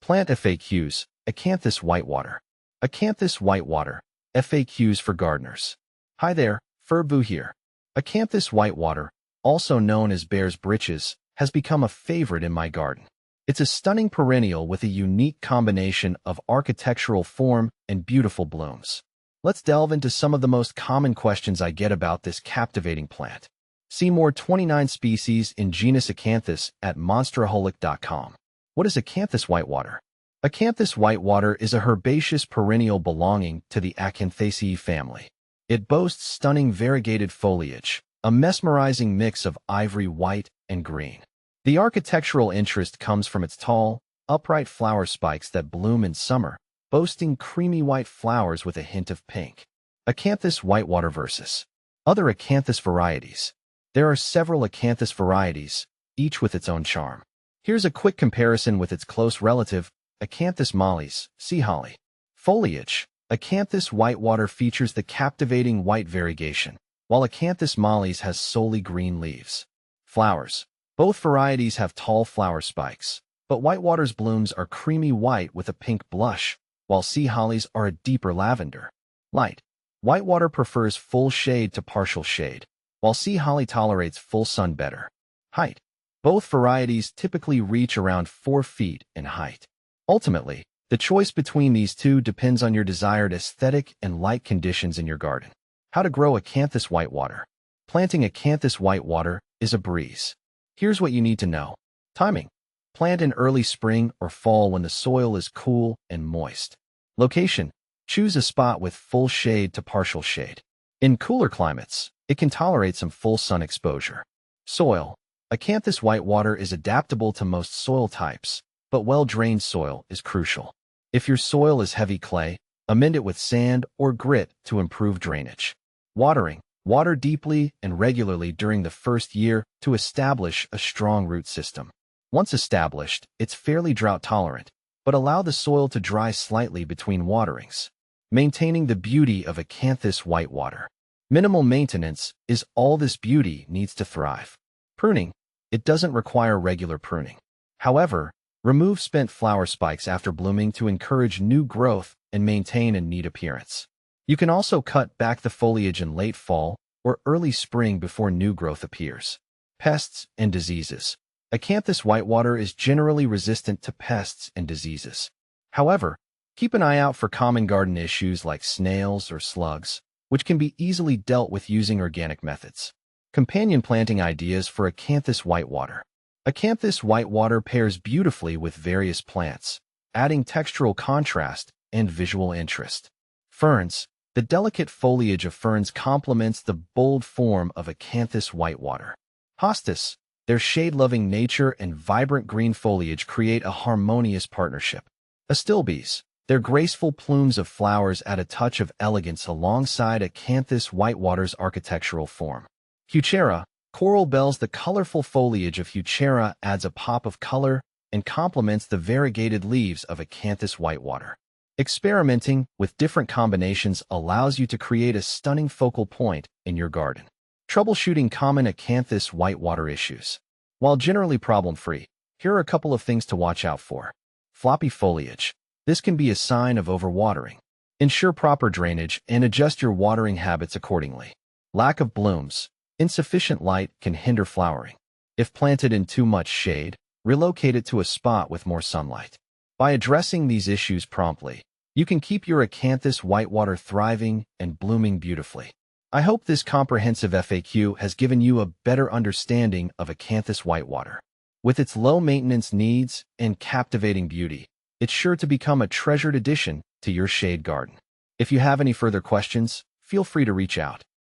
Plant FAQs, Acanthus Whitewater. Acanthus Whitewater, FAQs for gardeners. Hi there, Furbu here. Acanthus Whitewater, also known as bear's breeches, has become a favorite in my garden. It's a stunning perennial with a unique combination of architectural form and beautiful blooms. Let's delve into some of the most common questions I get about this captivating plant. See more 29 species in genus Acanthus at monsteraholic.com. What is Acanthus Whitewater? Acanthus Whitewater is a herbaceous perennial belonging to the Acanthaceae family. It boasts stunning variegated foliage, a mesmerizing mix of ivory white and green. The architectural interest comes from its tall, upright flower spikes that bloom in summer, boasting creamy white flowers with a hint of pink. Acanthus Whitewater versus other Acanthus varieties. There are several Acanthus varieties, each with its own charm. Here's a quick comparison with its close relative, Acanthus mollis, sea holly. Foliage. Acanthus Whitewater features the captivating white variegation, while Acanthus mollis has solely green leaves. Flowers. Both varieties have tall flower spikes, but Whitewater's blooms are creamy white with a pink blush, while sea hollies are a deeper lavender. Light. Whitewater prefers full shade to partial shade, while sea holly tolerates full sun better. Height. Both varieties typically reach around 4 feet in height. Ultimately, the choice between these two depends on your desired aesthetic and light conditions in your garden. How to grow Acanthus Whitewater. Planting Acanthus Whitewater is a breeze. Here's what you need to know. Timing. Plant in early spring or fall when the soil is cool and moist. Location. Choose a spot with full shade to partial shade. In cooler climates, it can tolerate some full sun exposure. Soil. Acanthus Whitewater is adaptable to most soil types, but well-drained soil is crucial. If your soil is heavy clay, amend it with sand or grit to improve drainage. Watering. Water deeply and regularly during the first year to establish a strong root system. Once established, it's fairly drought-tolerant, but allow the soil to dry slightly between waterings. Maintaining the beauty of Acanthus Whitewater. Minimal maintenance is all this beauty needs to thrive. Pruning. It doesn't require regular pruning. However, remove spent flower spikes after blooming to encourage new growth and maintain a neat appearance. You can also cut back the foliage in late fall or early spring before new growth appears. Pests and diseases. Acanthus Whitewater is generally resistant to pests and diseases. However, keep an eye out for common garden issues like snails or slugs, which can be easily dealt with using organic methods. Companion planting ideas for Acanthus Whitewater. Acanthus Whitewater pairs beautifully with various plants, adding textural contrast and visual interest. Ferns. The delicate foliage of ferns complements the bold form of Acanthus Whitewater. Hostas. Their shade-loving nature and vibrant green foliage create a harmonious partnership. Astilbes. Their graceful plumes of flowers add a touch of elegance alongside Acanthus Whitewater's architectural form. Heuchera. Coral bells. The colorful foliage of Heuchera adds a pop of color and complements the variegated leaves of Acanthus Whitewater. Experimenting with different combinations allows you to create a stunning focal point in your garden. Troubleshooting common Acanthus Whitewater issues. While generally problem-free, here are a couple of things to watch out for. Floppy foliage. This can be a sign of overwatering. Ensure proper drainage and adjust your watering habits accordingly. Lack of blooms. Insufficient light can hinder flowering. If planted in too much shade, relocate it to a spot with more sunlight. By addressing these issues promptly, you can keep your Acanthus Whitewater thriving and blooming beautifully. I hope this comprehensive FAQ has given you a better understanding of Acanthus Whitewater. With its low maintenance needs and captivating beauty, it's sure to become a treasured addition to your shade garden. If you have any further questions, feel free to reach out.